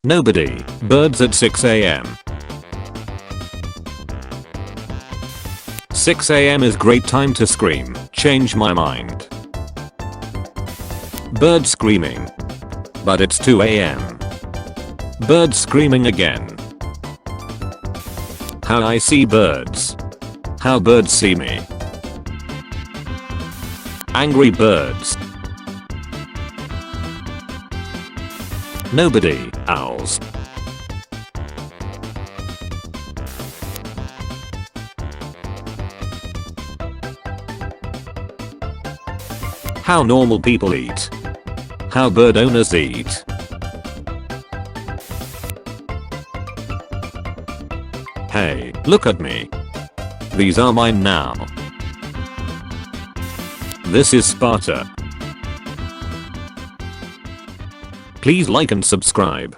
Nobody. Birds at 6 a.m. 6 a.m. is great time to scream. Change my mind. Bird screaming. But it's 2 a.m. Bird screaming again. How I see birds. How birds see me. Angry birds. Nobody. Owls. How normal people eat. How bird owners eat. Hey, look at me. These are mine now. This is Sparta. Please like and subscribe.